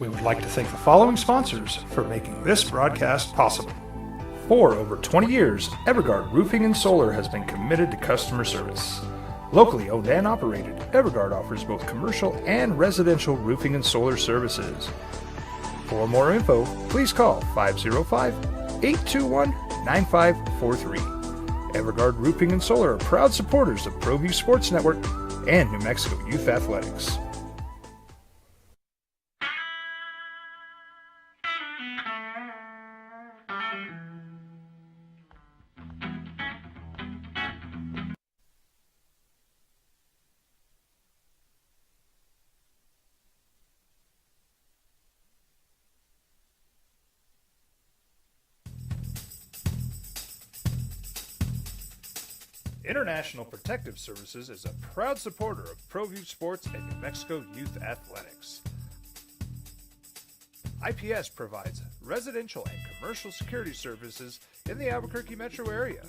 We would like to thank the following sponsors for making this broadcast possible. For over 20 years, Everguard Roofing and Solar has been committed to customer service. Locally owned and operated, Everguard offers both commercial and residential roofing and solar services. For more info, please call 505-821-9543. Everguard Roofing and Solar are proud supporters of ProView Sports Network and New Mexico Youth Athletics. International Protective Services is a proud supporter of ProView Sports and New Mexico Youth Athletics. IPS provides residential and commercial security services in the Albuquerque metro area.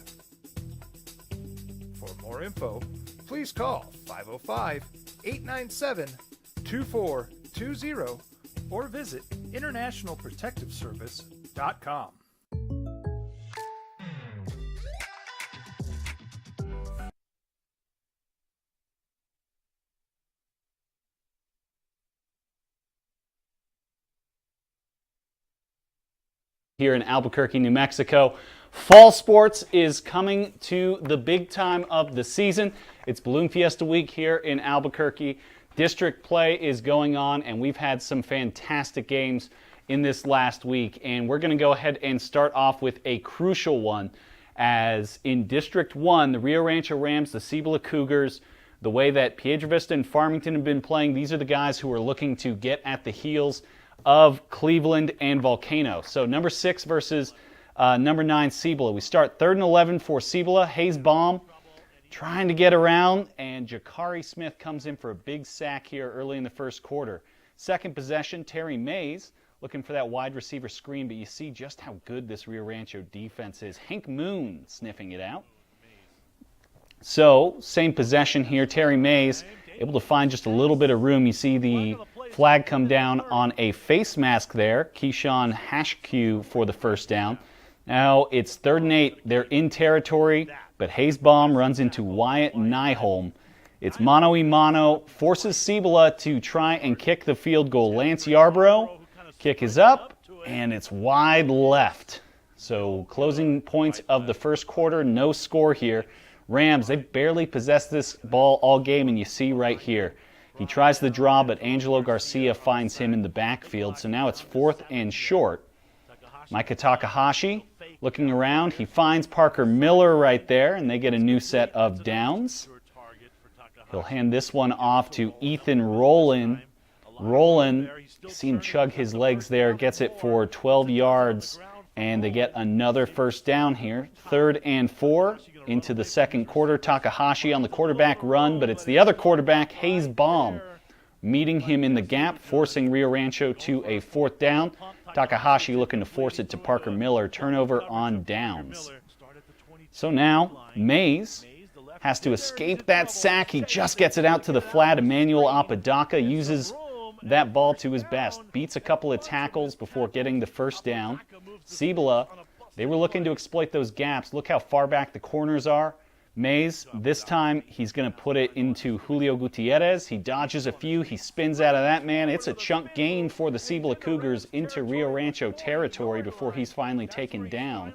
For more info, please call 505-897-2420 or visit internationalprotectiveservice.com. Here in Albuquerque, New Mexico. Fall sports is coming to the big time of the season. It's Balloon Fiesta week here in Albuquerque. District play is going on, and we've had some fantastic games in this last week. And we're going to go ahead and start off with a crucial one, as in District 1, the Rio Rancho Rams, the Cibola Cougars, the way that Piedra Vista and Farmington have been playing, these are the guys who are looking to get at the heels of Cleveland and Volcano. So number 6 versus number 9 Cibola. We start 3rd and 11 for Cibola. Hayes Baum trying to get around, and Jakari Smith comes in for a big sack here early in the first quarter. Second possession, Terry Mays looking for that wide receiver screen, but you see just how good this Rio Rancho defense is. Hank Moon sniffing it out. So same possession here, Terry Mays able to find just a little bit of room. You see the flag come down on a face mask there. Keyshawn Hashq for the first down. Now it's 3rd and 8. They're in territory, but Hayes Baum runs into Wyatt Nyholm. It's mano-a-mano, forces Cibola to try and kick the field goal. Lance Yarbrough, kick is up, and it's wide left. So closing points of the first quarter, no score here. Rams, they've barely possessed this ball all game, and you see right here. He tries the draw, but Angelo Garcia finds him in the backfield. So now it's 4th and short. Micah Takahashi looking around. He finds Parker Miller right there, and they get a new set of downs. He'll hand this one off to Ethan Rowland. Rowland, you see him chug his legs there, gets it for 12 yards, and they get another first down here. 3rd and 4. Into the second quarter, Takahashi on the quarterback run, but it's the other quarterback, Hayes Baum, meeting him in the gap, forcing Rio Rancho to a 4th down. Takahashi looking to force it to Parker Miller, turnover on downs. So now, Mays has to escape that sack. He just gets it out to the flat. Emmanuel Apodaca uses that ball to his best, beats a couple of tackles before getting the first down. Cibola, they were looking to exploit those gaps. Look how far back the corners are. Mays, this time he's going to put it into Julio Gutierrez. He dodges a few. He spins out of that man. It's a chunk gain for the Cibola Cougars into Rio Rancho territory before he's finally taken down.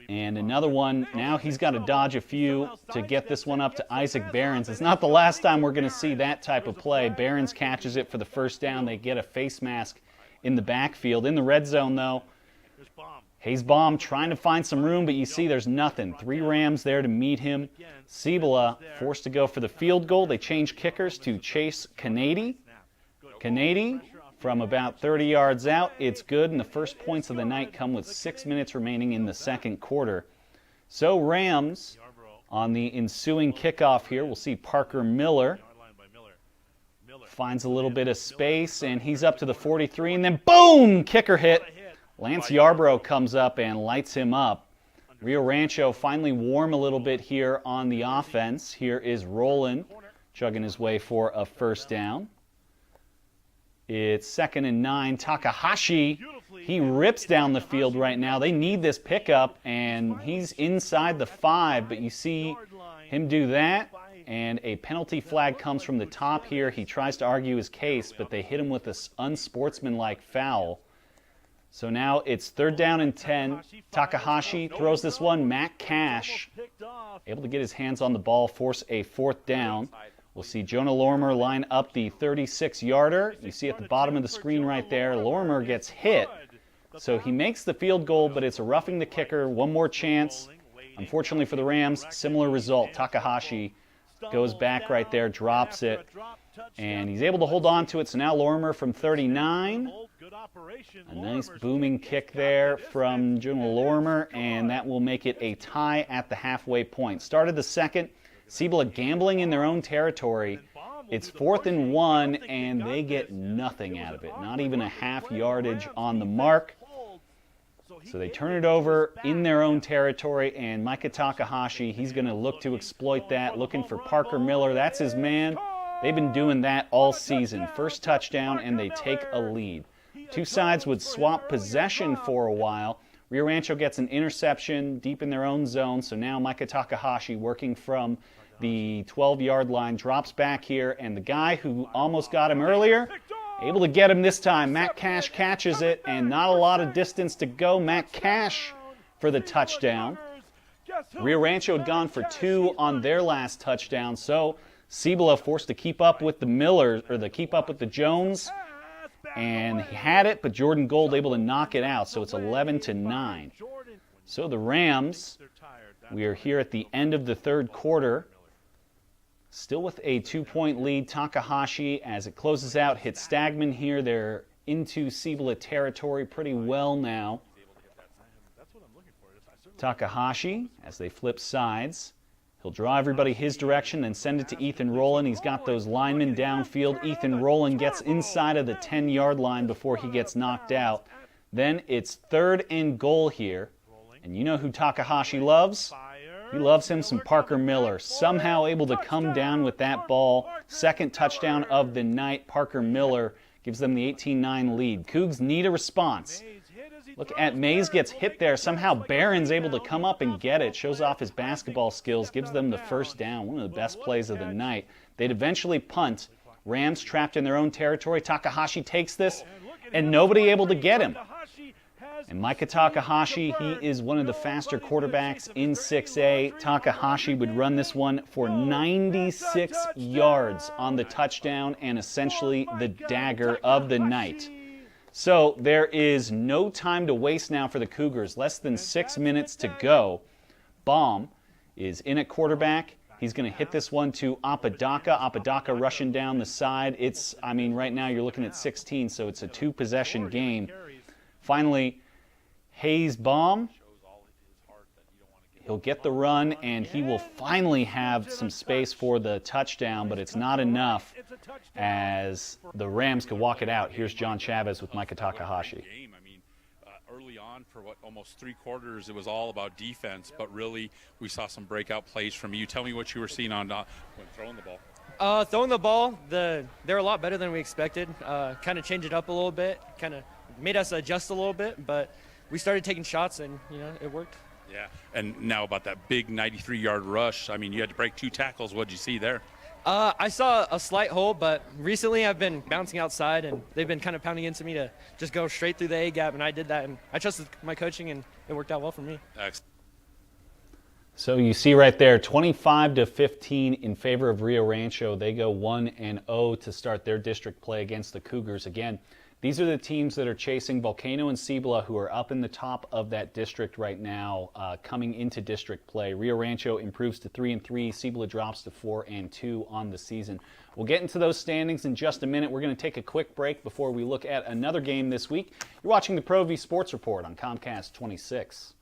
And another one. Now he's got to dodge a few to get this one up to Isaac Behrens. It's not the last time we're going to see that type of play. Behrens catches it for the first down. They get a face mask in the backfield. In the red zone, though, Hayes Baum trying to find some room, but you see there's nothing. 3 Rams there to meet him. Cibola forced to go for the field goal. They change kickers to Chase Canady. Canady from about 30 yards out. It's good, and the first points of the night come with 6 minutes remaining in the second quarter. So Rams on the ensuing kickoff here. We'll see Parker Miller finds a little bit of space, and he's up to the 43, and then boom, kicker hit. Lance Yarbrough comes up and lights him up. Rio Rancho finally warm a little bit here on the offense. Here is Rowland chugging his way for a first down. It's 2nd and 9. Takahashi, he rips down the field right now. They need this pickup, and he's inside the 5, but you see him do that, and a penalty flag comes from the top here. He tries to argue his case, but they hit him with this unsportsmanlike foul. So now it's 3rd down and 10. Takahashi throws this one. Matt Cash able to get his hands on the ball, force a 4th down. We'll see Jonah Lorimer line up the 36-yarder. You see at the bottom of the screen right there, Lorimer gets hit. So he makes the field goal, but it's a roughing the kicker. One more chance. Unfortunately for the Rams, similar result. Takahashi goes back right there, drops it, and he's able to hold on to it. So now Lorimer from 39. A nice booming kick there from Jonah Lorimer, and that will make it a tie at the halfway point. Started the second. Cibola gambling in their own territory. It's 4th and 1, and they get nothing out of it. Not even a half yardage on the mark. So they turn it over in their own territory, and Micah Takahashi, he's going to look to exploit that, looking for Parker Miller. That's his man. They've been doing that all season. First touchdown, and they take a lead. Two sides would swap possession for a while. Rio Rancho gets an interception deep in their own zone, so now Micah Takahashi working from the 12-yard line, drops back here, and the guy who almost got him earlier, able to get him this time. Matt Cash catches it, and not a lot of distance to go. Matt Cash for the touchdown. Rio Rancho had gone for 2 on their last touchdown, so Cibola forced to keep up with the Millers, or keep up with the Jones, and he had it, but Jordan Gold able to knock it out, so it's 11-9. So the Rams, we are here at the end of the 3rd quarter, still with a 2-point lead. Takahashi, as it closes out, hits Stagman here. They're into Cibola territory pretty well now. Takahashi, as they flip sides, he'll draw everybody his direction, then send it to Ethan Rowland. He's got those linemen downfield. Ethan Rowland gets inside of the 10-yard line before he gets knocked out. Then it's 3rd and goal here. And you know who Takahashi loves? He loves him some Parker Miller. Somehow able to come down with that ball. 2nd touchdown of the night. Parker Miller gives them the 18-9 lead. Cougs need a response. Look at Mays gets hit there. Somehow Barron's able to come up and get it. Shows off his basketball skills. Gives them the 1st down. One of the best plays of the night. They'd eventually punt. Rams trapped in their own territory. Takahashi takes this, and nobody able to get him. And Micah Takahashi, he is one of the faster quarterbacks in 6A. Takahashi would run this one for 96 yards on the touchdown, and essentially the dagger of the night. So there is no time to waste now for the Cougars. Less than 6 minutes to go. Baum is in at quarterback. He's going to hit this one to Apodaca. Apodaca rushing down the side. Right now you're looking at 16, so it's a 2-possession game. Finally, Hayes Baum, he'll get the run, and he will finally have some space for the touchdown, but it's not enough as the Rams could walk it out. Here's John Chavez with Micah Takahashi. Early on, for almost 3 quarters, it was all about defense, but really we saw some breakout plays from you. Tell me what you were seeing on when throwing the ball. Throwing the ball, they're a lot better than we expected. Kind of changed it up a little bit, kind of made us adjust a little bit, but we started taking shots, and it worked. Yeah, and now about that big 93-yard rush. You had to break 2 tackles. What did you see there? I saw a slight hole, but recently I've been bouncing outside, and they've been kind of pounding into me to just go straight through the A-gap, and I did that, and I trusted my coaching, and it worked out well for me. Excellent. So you see right there, 25-15 in favor of Rio Rancho. They go 1-0 to start their district play against the Cougars. Again, these are the teams that are chasing Volcano and Cibola, who are up in the top of that district right now, coming into district play. Rio Rancho improves to 3-3. Cibola drops to 4-2 on the season. We'll get into those standings in just a minute. We're going to take a quick break before we look at another game this week. You're watching the ProView Sports Report on Comcast 26.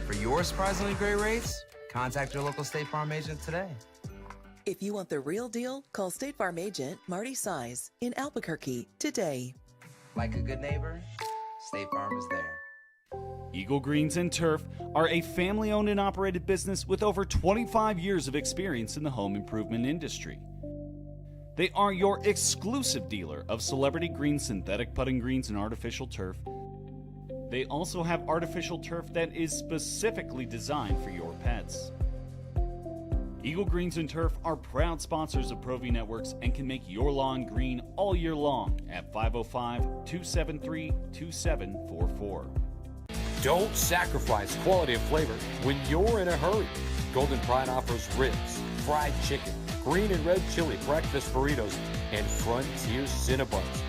For your surprisingly great rates, contact your local State Farm agent today. If you want the real deal, call State Farm agent Marty Size in Albuquerque today. Like a good neighbor, State Farm is there. Eagle Greens and Turf are a family-owned and operated business with over 25 years of experience in the home improvement industry. They are your exclusive dealer of celebrity green, synthetic putting greens, and artificial turf. They also have artificial turf that is specifically designed for your pets. Eagle Greens and Turf are proud sponsors of ProView Networks and can make your lawn green all year long at 505-273-2744. Don't sacrifice quality and flavor when you're in a hurry. Golden Pride offers ribs, fried chicken, green and red chili breakfast burritos, and Frontier Cinnabons.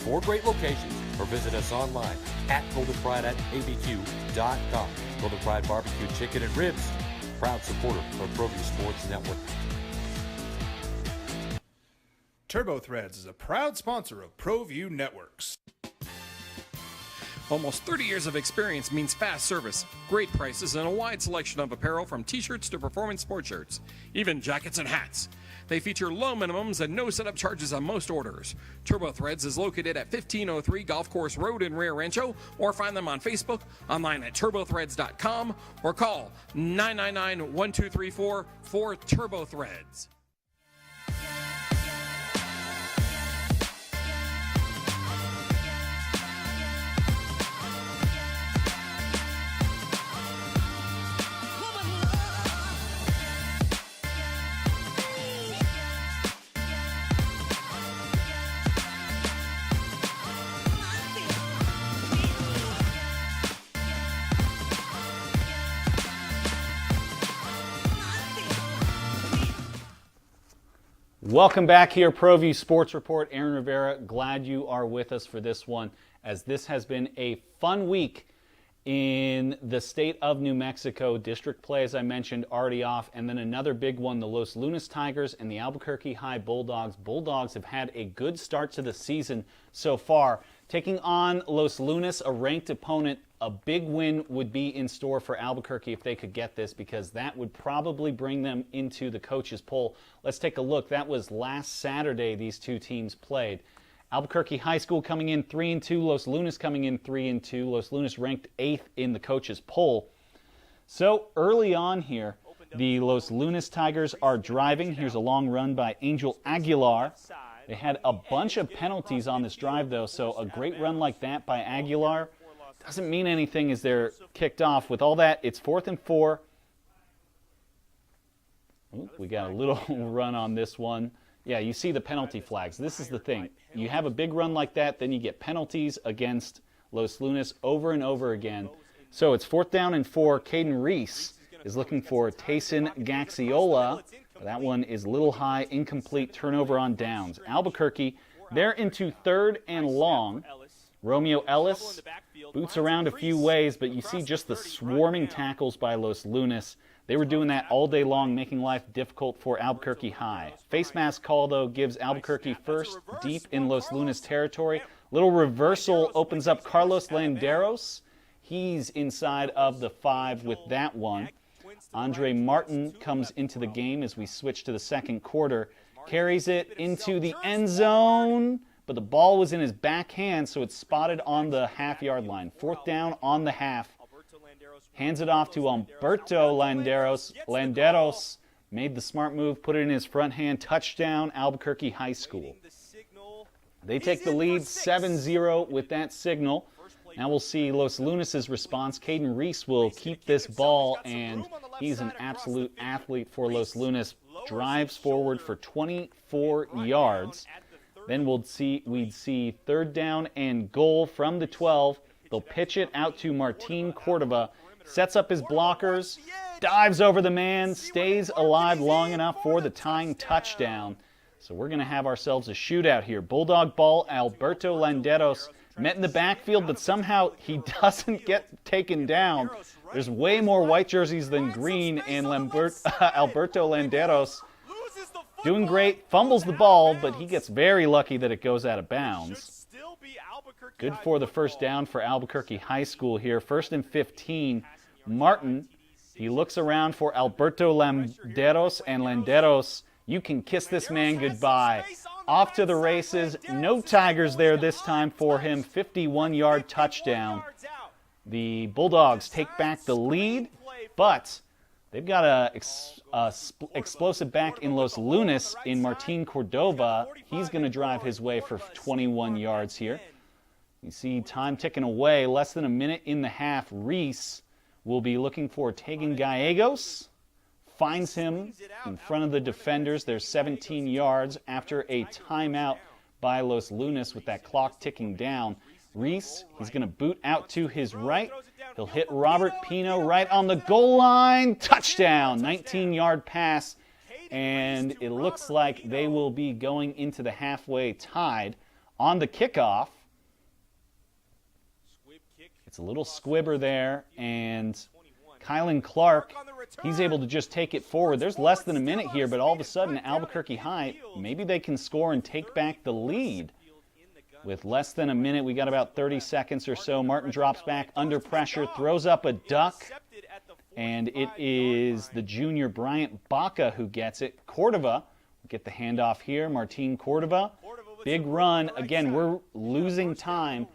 4 great locations, or visit us online at goldenpride@abq.com. Golden Pride Barbecue Chicken and Ribs, proud supporter of ProView Sports Network. TurboThreads is a proud sponsor of ProView Networks. Almost 30 years of experience means fast service, great prices, and a wide selection of apparel from t-shirts to performance sports shirts, even jackets and hats. They feature low minimums and no setup charges on most orders. TurboThreads is located at 1503 Golf Course Road in Rio Rancho, or find them on Facebook, online at turbothreads.com, or call 999-1234 for TurboThreads. Welcome back here, ProView Sports Report. Aaron Rivera, glad you are with us for this one, as this has been a fun week in the state of New Mexico. District play, as I mentioned, already off, and then another big one, the Los Lunas Tigers and the Albuquerque High Bulldogs. Bulldogs have had a good start to the season so far. Taking on Los Lunas, a ranked opponent, a big win would be in store for Albuquerque if they could get this, because that would probably bring them into the coaches' poll. Let's take a look. That was last Saturday these two teams played. Albuquerque High School coming in 3-2, Los Lunas coming in 3-2. Los Lunas ranked 8th in the coaches' poll. So early on here, the Los Lunas Tigers are driving. Here's a long run by Angel Aguilar. They had a bunch of penalties on this drive, though, so a great run like that by Aguilar doesn't mean anything as they're kicked off. With all that, it's 4th and 4. Ooh, we got a little run on this one. Yeah, you see the penalty flags. This is the thing. You have a big run like that, then you get penalties against Los Lunas over and over again. So it's 4th down and 4. Caden Reese is looking for Tayson Gaxiola. That one is a little high, incomplete, turnover on downs. Albuquerque, they're into 3rd and long. Romeo Ellis boots around a few ways, but you see just the swarming tackles by Los Lunas. They were doing that all day long, making life difficult for Albuquerque High. Face mask call, though, gives Albuquerque first deep in Los Lunas territory. Little reversal opens up Carlos Landeros. He's inside of the 5 with that one. Andre Martin comes into the game as we switch to the second quarter. Carries it into the end zone, but the ball was in his backhand, so it's spotted on the half-yard line. 4th down on the half. Hands it off to Alberto Landeros. Landeros made the smart move, put it in his front hand. Touchdown, Albuquerque High School. They take the lead 7-0 with that signal. Now we'll see Los Lunas' response. Caden Reese will keep this ball, and he's an absolute athlete for Los Lunas. Drives forward for 24 yards. Then we'd see 3rd down and goal from the 12. They'll pitch it out to Martin Cordova. Sets up his blockers, dives over the man, stays alive long enough for the tying touchdown. So we're going to have ourselves a shootout here. Bulldog ball, Alberto Landeros met in the backfield, but somehow he doesn't get taken down. There's way more white jerseys than green, and Alberto Landeros doing great, fumbles the ball, but he gets very lucky that it goes out of bounds. Good for the first down for Albuquerque High School here. 1st and 15. Martin He looks around for Alberto Landeros, and Landeros, you can kiss this man goodbye. Off to the races. No Tigers there this time for him. 51-yard touchdown. The Bulldogs take back the lead, but they've got a explosive back in Los Lunas in Martin Cordova. He's going to drive his way for 21 yards here. You see time ticking away. Less than a minute in the half. Reese will be looking for Tegan Gallegos. Finds him in front of the defenders. There's 17 yards after a timeout by Los Lunas with that clock ticking down. Reese, he's going to boot out to his right. He'll hit Robert Pino right on the goal line. Touchdown, 19-yard pass. And it looks like they will be going into the halfway tied on the kickoff. It's a little squibber there, and Kylan Clark, he's able to just take it forward. There's less than a minute here, but all of a sudden, Albuquerque High, maybe they can score and take back the lead. With less than a minute, we got about 30 seconds or so. Martin drops back under pressure, throws up a duck, and it is the junior Bryant Baca who gets it. Cordova will get the handoff here. Martin Cordova, big run. Again, we're losing time.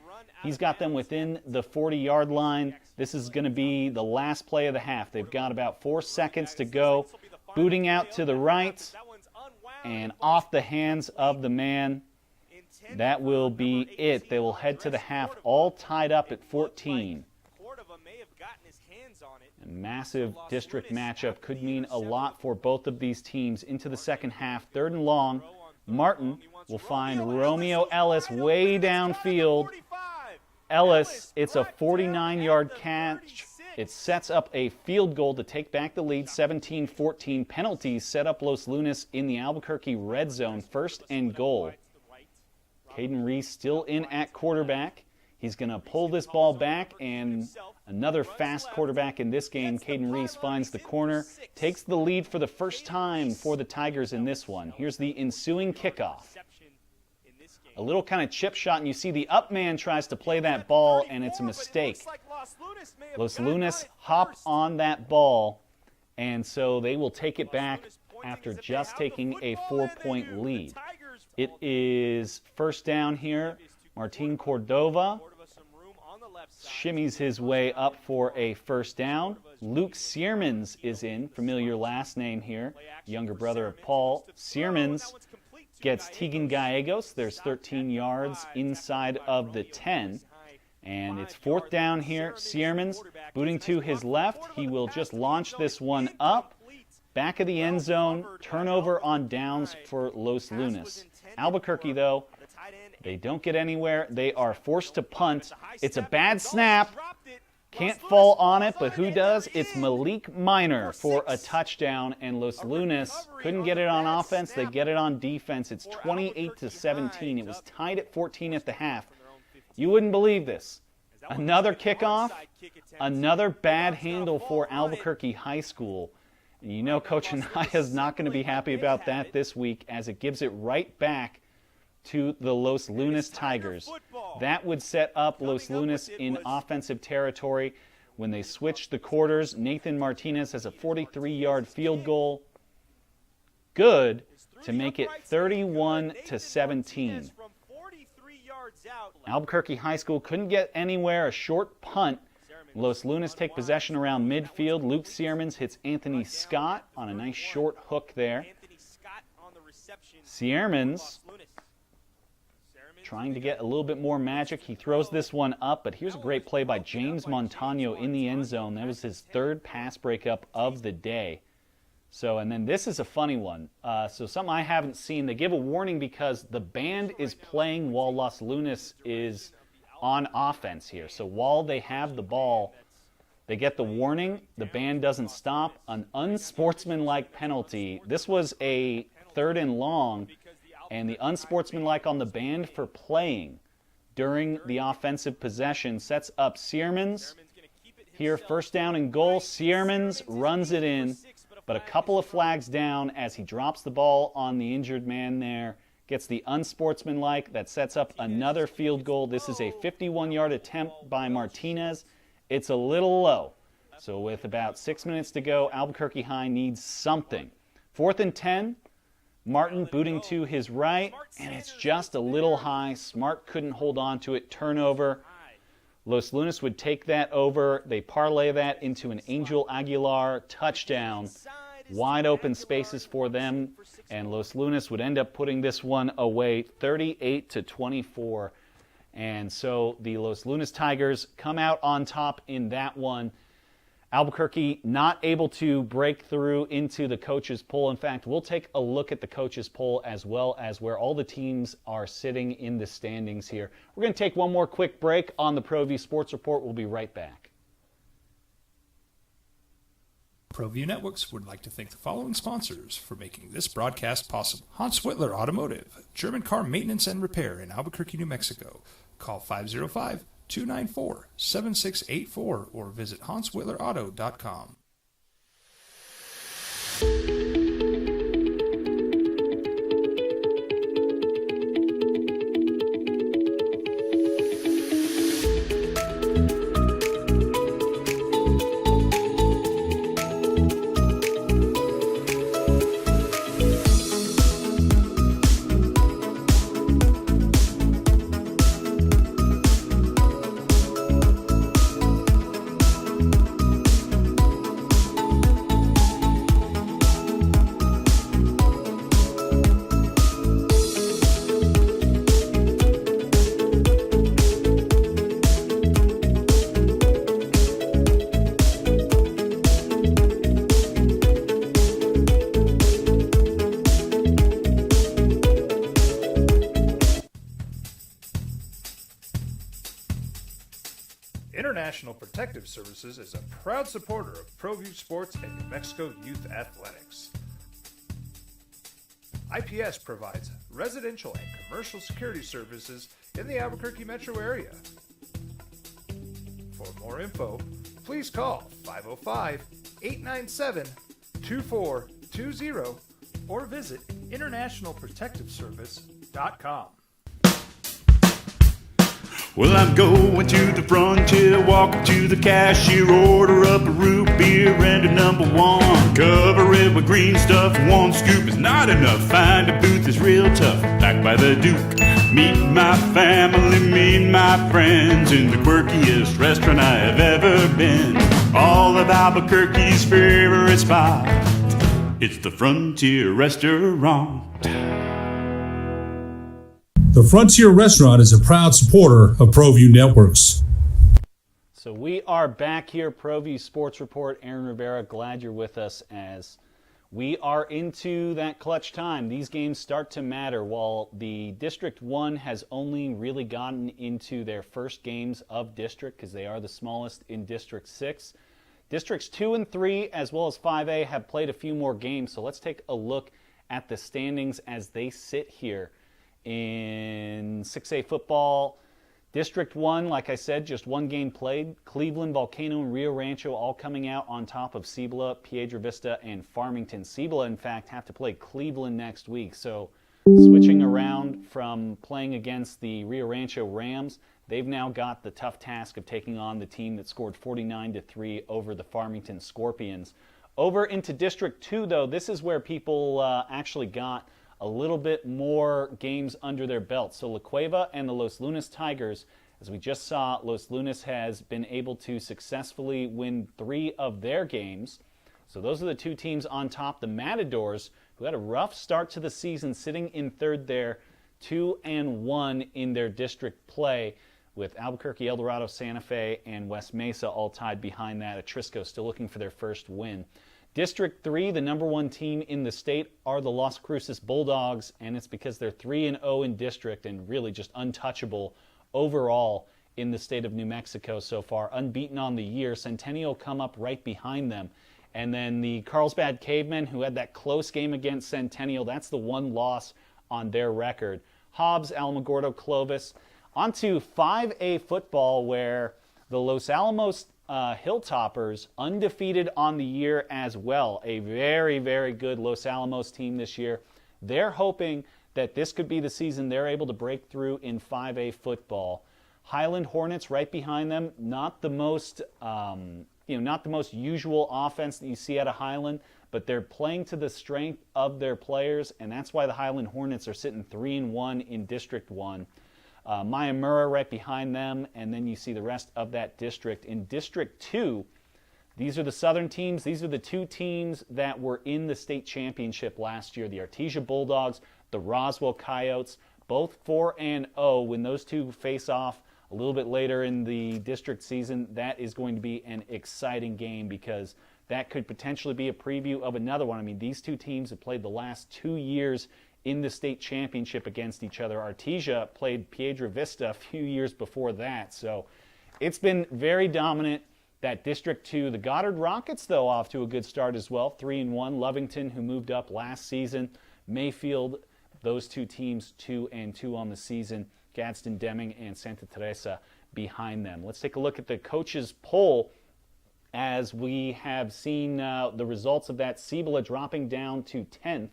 He's got them within the 40-yard line. This is going to be the last play of the half. They've got about 4 seconds to go. Booting out to the right and off the hands of the man. That will be it. They will head to the half all tied up at 14. A massive district matchup could mean a lot for both of these teams into the second half. 3rd and long. Martin will find Romeo Ellis way downfield. Ellis, it's a 49-yard catch. It sets up a field goal to take back the lead, 17-14. Penalties set up Los Lunas in the Albuquerque red zone, 1st and goal. Caden Reese still in at quarterback. He's going to pull this ball back, and another fast quarterback in this game. Caden Reese finds the corner, takes the lead for the first time for the Tigers in this one. Here's the ensuing kickoff. A little kind of chip shot, and you see the up man tries to play that ball, and it's a mistake. Los Lunas hop on that ball, and so they will take it back after just taking a 4-point lead. It is 1st down here. Martin Cordova shimmies his way up for a 1st down. Luke Searmans is in, familiar last name here, younger brother of Paul. Searmans gets Tegan Gallegos. There's 13 yards inside of the 10. And it's 4th down here. Searmans booting to his left. He will just launch this one up. Back of the end zone. Turnover on downs for Los Lunas. Albuquerque, though, they don't get anywhere. They are forced to punt. It's a bad snap. Can't fall on it, but who does? It's Malik Minor for a touchdown, and Los Lunas couldn't get it on offense. They get it on defense. It's 28-17. It was tied at 14 at the half. You wouldn't believe this. Another kickoff, another bad handle for Albuquerque High School. And you know Coach Anaya is not going to be happy about that this week, as it gives it right back to the Los Lunas Tigers. That would set up Los Lunas in offensive territory. When they switch the quarters, Nathan Martinez has a 43-yard field goal. Good to make it 31-17. Albuquerque High School couldn't get anywhere. A short punt. Los Lunas take possession around midfield. Luke Searmans hits Anthony Scott on a nice short hook there. Searmans trying to get a little bit more magic. He throws this one up, but here's a great play by James Montano in the end zone. That was his 3rd pass breakup of the day. So, and then this is a funny one. So something I haven't seen. They give a warning because the band is playing while Los Lunas is on offense here. So while they have the ball, they get the warning. The band doesn't stop. An unsportsmanlike penalty. This was a 3rd and long, and the unsportsmanlike on the band for playing during the offensive possession sets up Searmans. Here, 1st down and goal. Searmans runs it in, but a couple of flags down as he drops the ball on the injured man there. Gets the unsportsmanlike. That sets up another field goal. This is a 51-yard attempt by Martinez. It's a little low. So with about 6 minutes to go, Albuquerque High needs something. 4th and 10, Martin booting to his right, and it's just a little high. Smart couldn't hold on to it. Turnover. Los Lunas would take that over. They parlay that into an Angel Aguilar touchdown. Wide open spaces for them, and Los Lunas would end up putting this one away 38-24. And so the Los Lunas Tigers come out on top in that one. Albuquerque not able to break through into the coaches' poll. In fact, we'll take a look at the coaches' poll as well as where all the teams are sitting in the standings here. We're going to take one more quick break on the ProView Sports Report. We'll be right back. ProView Networks would like to thank the following sponsors for making this broadcast possible. Hans Whitler Automotive, German car maintenance and repair in Albuquerque, New Mexico. Call 505-294-7684 or visit hanswhitlerauto.com. International Protective Services is a proud supporter of ProView Sports and New Mexico Youth Athletics. IPS provides residential and commercial security services in the Albuquerque metro area. For more info, please call 505-897-2420 or visit internationalprotectiveservice.com. Well, I'm going to the frontier, walk up to the cashier, order up a root beer and a number one. Cover it with green stuff, one scoop is not enough. Find a booth is real tough, back by the Duke. Meet my family, meet my friends in the quirkiest restaurant I have ever been. All of Albuquerque's favorite spot, it's the Frontier Restaurant. The Frontier Restaurant is a proud supporter of ProView Networks. So we are back here, ProView Sports Report. Aaron Rivera, glad you're with us as we are into that clutch time. These games start to matter. While the District 1 has only really gotten into their first games of district because they are the smallest in District 6. Districts 2 and 3 as well as 5A have played a few more games. So let's take a look at the standings as they sit here. In 6A football, District 1, like I said, just one game played. Cleveland, Volcano, and Rio Rancho all coming out on top of Cibola, Piedra Vista, and Farmington. Cibola, in fact, have to play Cleveland next week. So switching around from playing against the Rio Rancho Rams, they've now got the tough task of taking on the team that scored 49-3 over the Farmington Scorpions. Over into District 2, though, this is where people actually got a little bit more games under their belt. So La Cueva and the Los Lunas Tigers, as we just saw, Los Lunas has been able to successfully win 3 of their games. So those are the two teams on top. The Matadors, who had a rough start to the season, sitting in third there, 2-1 in their district play, with Albuquerque, El Dorado, Santa Fe, and West Mesa all tied behind that. Atrisco still looking for their first win. District 3, the number 1 team in the state, are the Las Cruces Bulldogs, and it's because they're 3-0 in district and really just untouchable overall in the state of New Mexico so far. Unbeaten on the year. Centennial come up right behind them. And then the Carlsbad Cavemen, who had that close game against Centennial, that's the one loss on their record. Hobbs, Alamogordo, Clovis. On to 5A football, where the Los Alamos Hilltoppers undefeated on the year as well. A very, very good Los Alamos team this year. They're hoping that this could be the season they're able to break through in 5A football. Highland Hornets right behind them, not the most not the most usual offense that you see at a Highland, but they're playing to the strength of their players, and that's why the Highland Hornets are sitting 3-1 in District 1. Mayamura right behind them, and then you see the rest of that district. In District 2, these are the Southern teams. These are the two teams that were in the state championship last year. The Artesia Bulldogs, the Roswell Coyotes, both 4-0. When those two face off a little bit later in the district season, that is going to be an exciting game because that could potentially be a preview of another one. I mean, these two teams have played the last 2 years in the state championship against each other. Artesia played Piedra Vista a few years before that, so it's been very dominant. That District 2, the Goddard Rockets, though, off to a good start as well, 3-1. Lovington, who moved up last season. Mayfield, those two teams 2-2 on the season. Gadsden, Deming, and Santa Teresa behind them. Let's take a look at the coaches' poll as we have seen the results of that. Cibola dropping down to 10th,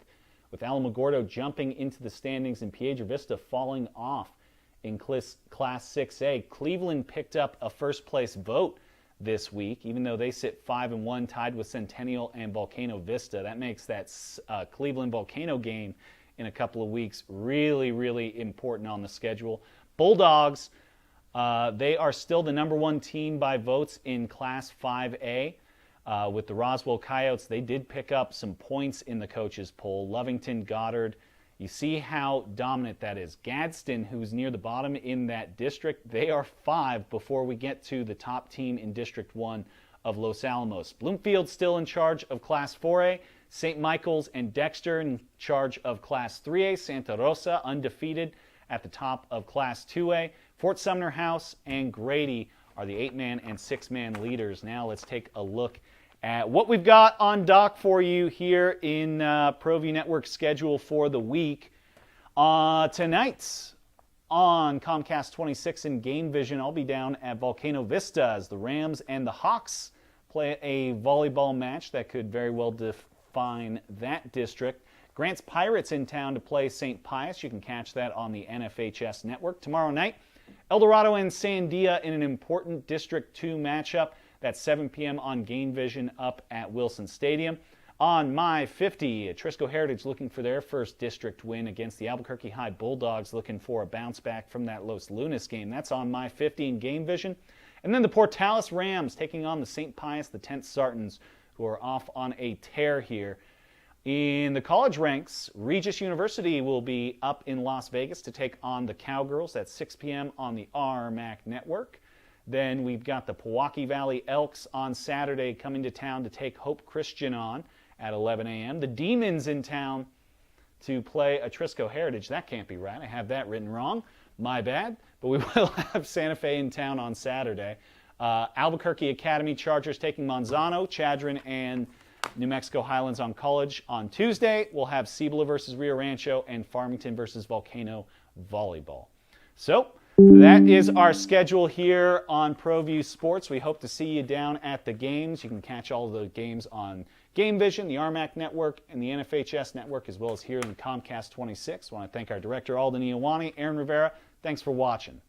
with Alamogordo jumping into the standings and Piedra Vista falling off in Class 6A. Cleveland picked up a first-place vote this week, even though they sit 5-1, tied with Centennial and Volcano Vista. That makes that Cleveland-Volcano game in a couple of weeks really, really important on the schedule. Bulldogs, they are still the number one team by votes in Class 5A. With the Roswell Coyotes, they did pick up some points in the coaches' poll. Lovington, Goddard, you see how dominant that is. Gadsden, who's near the bottom in that district, they are 5 before we get to the top team in District 1 of Los Alamos. Bloomfield still in charge of Class 4A. St. Michael's and Dexter in charge of Class 3A. Santa Rosa undefeated at the top of Class 2A. Fort Sumner House and Grady are the 8-man and 6-man leaders. Now let's take a look at what we've got on dock for you here in ProView Networks schedule for the week. Tonight on Comcast 26 in Game Vision, I'll be down at Volcano Vista as the Rams and the Hawks play a volleyball match that could very well define that district. Grant's Pirates in town to play St. Pius. You can catch that on the NFHS network. Tomorrow night, El Dorado and Sandia in an important District 2 matchup. That's 7 p.m. on Game Vision up at Wilson Stadium. On My 50, Trisco Heritage looking for their first district win against the Albuquerque High Bulldogs, looking for a bounce back from that Los Lunas game. That's on My 50 in Game Vision. And then the Portales Rams taking on the St. Pius, the 10th Sartans, who are off on a tear here. In the college ranks, Regis University will be up in Las Vegas to take on the Cowgirls at 6 p.m. on the RMAC network. Then we've got the Pewaukee Valley Elks on Saturday coming to town to take Hope Christian on at 11 a.m. The Demons in town to play a Trisco Heritage. That can't be right. I have that written wrong. My bad. But we will have Santa Fe in town on Saturday. Albuquerque Academy Chargers taking Manzano, Chadron, and New Mexico Highlands on College. On Tuesday, we'll have Cibola versus Rio Rancho and Farmington versus Volcano Volleyball. So that is our schedule here on ProView Sports. We hope to see you down at the games. You can catch all of the games on Game Vision, the RMAC network, and the NFHS network, as well as here in Comcast 26. I want to thank our director, Alden Iowani, Aaron Rivera. Thanks for watching.